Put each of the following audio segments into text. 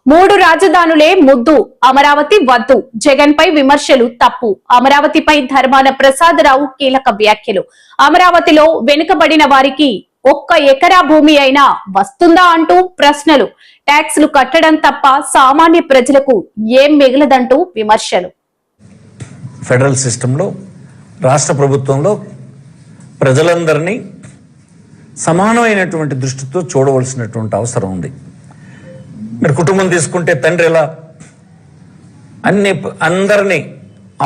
మూడు రాజధానులే ముద్దు, అమరావతి వద్దు, జగన్ పై విమర్శలు తప్పు. అమరావతిపై ధర్మాన ప్రసాదరావు కీలక వ్యాఖ్యలు. అమరావతిలో వెనుకబడిన వారికి 1 ఎకరా భూమి అయినా వస్తుందా అంటూ ప్రశ్నలు. ట్యాక్సులు కట్టడం తప్ప సామాన్య ప్రజలకు ఏం మిగలదంటూ విమర్శలు. ఫెడరల్ సిస్టంలో రాష్ట్ర ప్రభుత్వంలో ప్రజలందరినీ సమానమైనటువంటి దృష్టితో చూడవలసినటువంటి అవసరం ఉంది. మీరు కుటుంబం తీసుకుంటే తండ్రి ఎలా అందరినీ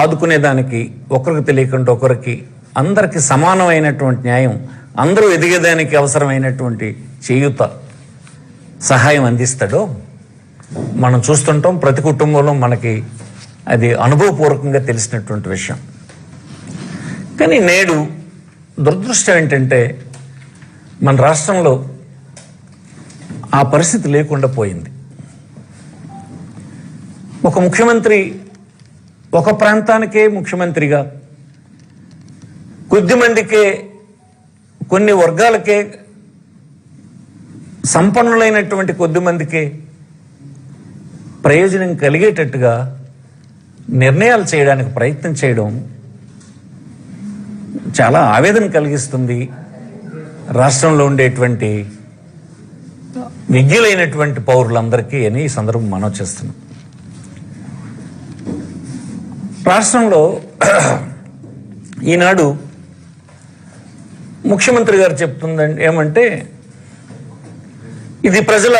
ఆదుకునేదానికి, ఒకరికి తెలియకుండా ఒకరికి అందరికి సమానమైనటువంటి న్యాయం, అందరూ ఎదిగేదానికి అవసరమైనటువంటి చేయూత సహాయం అందిస్తాడో మనం చూస్తుంటాం. ప్రతి కుటుంబంలో మనకి అది అనుభవపూర్వకంగా తెలిసినటువంటి విషయం. కానీ నేడు దురదృష్టం ఏంటంటే మన రాష్ట్రంలో ఆ పరిస్థితి లేకుండా పోయింది. ఒక ముఖ్యమంత్రి ఒక ప్రాంతానికే ముఖ్యమంత్రిగా, కొద్దిమందికే, కొన్ని వర్గాలకే, సంపన్నులైనటువంటి కొద్దిమందికే ప్రయోజనం కలిగేటట్టుగా నిర్ణయాలు చేయడానికి ప్రయత్నం చేయడం చాలా ఆవేదన కలిగిస్తుంది. రాష్ట్రంలో ఉండేటువంటి విజ్ఞులైనటువంటి పౌరులందరికీ అని ఈ సందర్భం మనం చేస్తున్నాం. రాష్ట్రంలో ఈనాడు ముఖ్యమంత్రి గారు చెప్తుందండి ఏమంటే, ఇది ప్రజల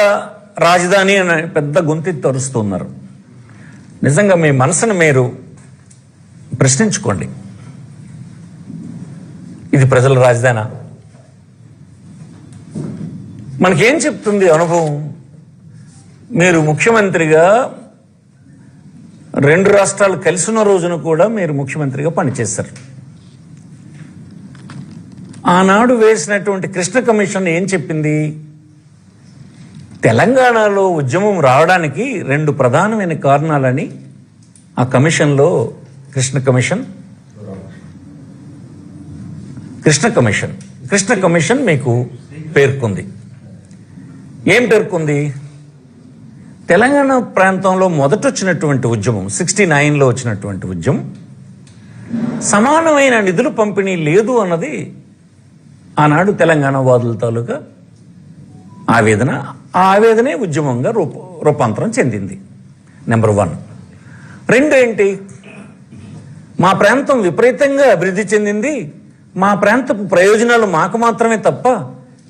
రాజధాని అని పెద్ద గొంతెత్తి అరుస్తున్నారు. నిజంగా మీ మనసును మీరు ప్రశ్నించుకోండి. ఇది ప్రజల రాజధానా? మనకేం చెప్తుంది అనుభవం? మీరు ముఖ్యమంత్రిగా 2 రాష్ట్రాలు కలిసిన రోజున కూడా మీరు ముఖ్యమంత్రిగా పనిచేశారు. ఆనాడు వేసినటువంటి కృష్ణ కమిషన్ ఏం చెప్పింది? తెలంగాణలో ఉద్యమం రావడానికి 2 ప్రధానమైన కారణాలని ఆ కమిషన్లో కృష్ణ కమిషన్ మీకు పేర్కొంది. ఏం పేర్కొంది? తెలంగాణ ప్రాంతంలో మొదట వచ్చినటువంటి ఉద్యమం, 69లో వచ్చినటువంటి ఉద్యమం, సమానమైన నిధులు పంపిణీ లేదు అన్నది ఆనాడు తెలంగాణ వాదుల తాలూకా ఆవేదన. ఆ ఆవేదనే ఉద్యమంగా రూపాంతరం చెందింది. నెంబర్ 1. 2 ఏంటి? మా ప్రాంతం విపరీతంగా అభివృద్ధి చెందింది, మా ప్రాంతపు ప్రయోజనాలు మాకు మాత్రమే తప్ప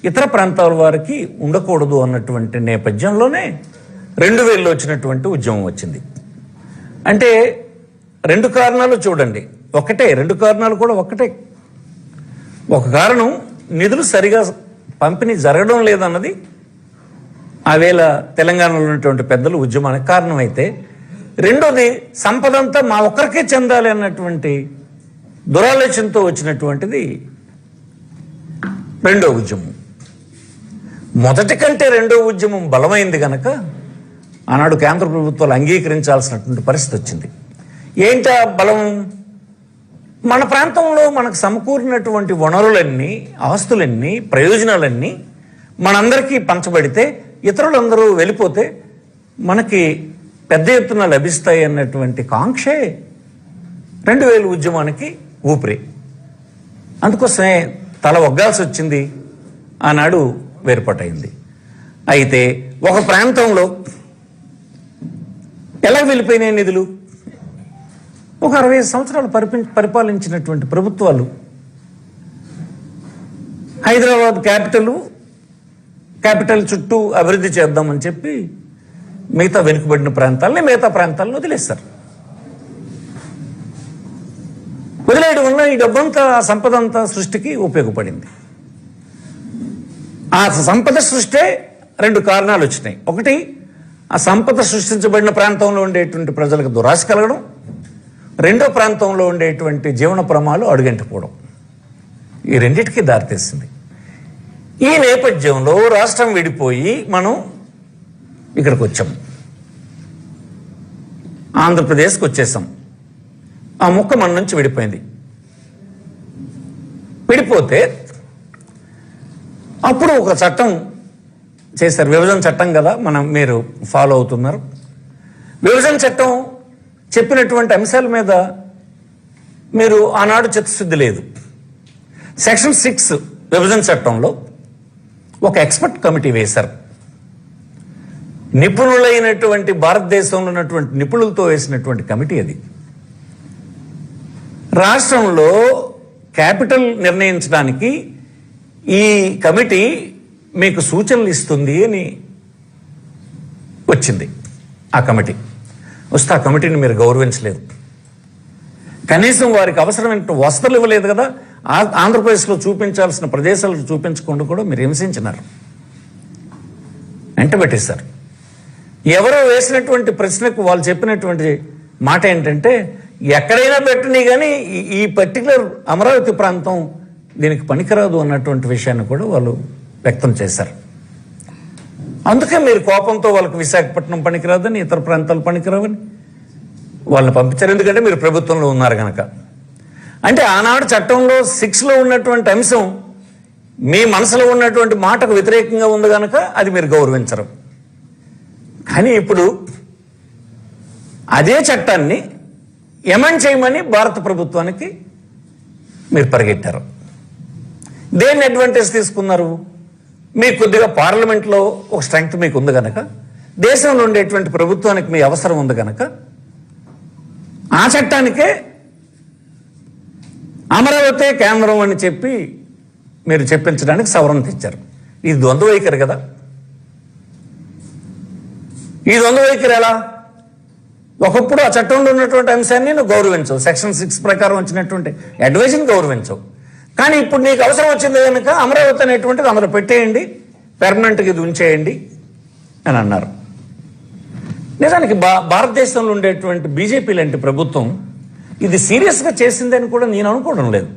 ఇతర ప్రాంతాల వారికి ఉండకూడదు అన్నటువంటి నేపథ్యంలోనే 2000లో వచ్చినటువంటి ఉద్యమం వచ్చింది. అంటే 2 కారణాలు చూడండి, ఒకటే. 2 కారణాలు కూడా ఒకటే. ఒక కారణం నిధులు సరిగా పంపిణీ జరగడం లేదన్నది ఆ వేళ తెలంగాణలో ఉన్నటువంటి పెద్దలు ఉద్యమానికి కారణమైతే, రెండోది సంపదంతా మా ఒక్కరికే చెందాలి అన్నటువంటి దురాలోచనతో వచ్చినటువంటిది 2వ ఉద్యమం. మొదటి కంటే 2వ ఉద్యమం బలమైంది కనుక ఆనాడు కేంద్ర ప్రభుత్వాలు అంగీకరించాల్సినటువంటి పరిస్థితి వచ్చింది. ఏంటా బలం? మన ప్రాంతంలో మనకు సమకూరినటువంటి వనరులన్నీ, ఆస్తులన్నీ, ప్రయోజనాలన్నీ మనందరికీ పంచబడితే, ఇతరులందరూ వెళ్ళిపోతే మనకి పెద్ద ఎత్తున లభిస్తాయి అన్నటువంటి కాంక్షే 2000 ఉద్యమానికి ఊపిరి. అందుకోసమే తల ఒగ్గాల్సి వచ్చింది. ఆనాడు వేర్పాటైంది. అయితే ఒక ప్రాంతంలో ఎలా వెళ్ళిపోయినాయి నిధులు? ఒక 60 సంవత్సరాలు పరిపాలించినటువంటి ప్రభుత్వాలు హైదరాబాద్ క్యాపిటల్ చుట్టూ అభివృద్ధి చేద్దామని చెప్పి మిగతా వెనుకబడిన ప్రాంతాలను వదిలేస్తారు. వదిలేయడం వల్ల ఈ డబ్బంతా, ఆ సంపద అంతా సృష్టికి ఉపయోగపడింది. ఆ సంపద సృష్టే 2 కారణాలు వచ్చినాయి. ఒకటి, ఆ సంపద సృష్టించబడిన ప్రాంతంలో ఉండేటువంటి ప్రజలకు దురాశ కలగడం. 2వ ప్రాంతంలో ఉండేటువంటి జీవన ప్రమాణాలు అడుగంటిపోవడం. ఈ రెండింటికి దారితీస్తుంది. ఈ నేపథ్యంలో రాష్ట్రం విడిపోయి మనం ఇక్కడికి వచ్చాం, ఆంధ్రప్రదేశ్కి వచ్చేసాం. ఆ ముక్క మన నుంచి విడిపోయింది. విడిపోతే అప్పుడు ఒక చట్టం చేశారు. విభజన చట్టం కదా మీరు ఫాలో అవుతున్నారు. విభజన చట్టం చెప్పినటువంటి అంశాల మీద మీరు ఆనాడు చిత్తశుద్ధి లేదు. సెక్షన్ 6 విభజన చట్టంలో ఒక ఎక్స్పర్ట్ కమిటీ వేశారు. నిపుణులైనటువంటి భారతదేశంలో ఉన్నటువంటి నిపుణులతో వేసినటువంటి కమిటీ అది. రాష్ట్రంలో క్యాపిటల్ నిర్ణయించడానికి ఈ కమిటీ మీకు సూచనలు ఇస్తుంది అని వచ్చింది. ఆ కమిటీ వస్తే ఆ కమిటీని మీరు గౌరవించలేదు. కనీసం వారికి అవసరమైన వసతులు ఇవ్వలేదు కదా. ఆంధ్రప్రదేశ్లో చూపించాల్సిన ప్రదేశాలు చూపించకుండా కూడా మీరు హింసించినారు, వెంటబెట్టేశారు. ఎవరో వేసినటువంటి ప్రశ్నకు వాళ్ళు చెప్పినటువంటి మాట ఏంటంటే, ఎక్కడైనా పెట్టని కానీ ఈ పర్టికులర్ అమరావతి ప్రాంతం దీనికి పనికిరాదు అన్నటువంటి విషయాన్ని కూడా వాళ్ళు వ్యక్తం చేశారు. అందుకే మీరు కోపంతో వాళ్ళకి విశాఖపట్నం పనికిరాదని, ఇతర ప్రాంతాలు పనికిరావని వాళ్ళని పంపించారు. ఎందుకంటే మీరు ప్రభుత్వంలో ఉన్నారు కనుక. అంటే ఆనాడు చట్టంలో 6లో ఉన్నటువంటి అంశం మీ మనసులో ఉన్నటువంటి మాటకు వ్యతిరేకంగా ఉంది కనుక అది మీరు గౌరవించరు. కానీ ఇప్పుడు అదే చట్టాన్ని ఎమెండ్ చేయమని భారత ప్రభుత్వానికి మీరు పరిగెట్టారు. దేన్ని అడ్వాంటేజ్ తీసుకున్నారు? మీకు కొద్దిగా పార్లమెంట్లో ఒక స్ట్రెంగ్త్ మీకు ఉంది కనుక, దేశంలో ఉండేటువంటి ప్రభుత్వానికి మీ అవసరం ఉంది కనుక ఆ చట్టానికే అమరావతి కేంద్రం అని చెప్పి మీరు చెప్పించడానికి సవరణ తెచ్చారు. ఇది ద్వంద్వ వైఖరి కదా. ఈ ద్వంద్వ వైఖరి ఎలా? ఒకప్పుడు ఆ చట్టంలో ఉన్నటువంటి అంశాన్ని నువ్వు గౌరవించవు, సెక్షన్ 6 ప్రకారం వచ్చినటువంటి అడ్వైజ్ని గౌరవించవు. కానీ ఇప్పుడు నీకు అవసరం వచ్చింది కనుక అమరావతి అనేటువంటిది అందులో పెట్టేయండి, పెర్మనెంట్గా ఇది ఉంచేయండి అని అన్నారు. నిజానికి భారతదేశంలో ఉండేటువంటి బీజేపీ లాంటి ప్రభుత్వం ఇది సీరియస్గా చేసిందని కూడా నేను అనుకోవడం లేదు.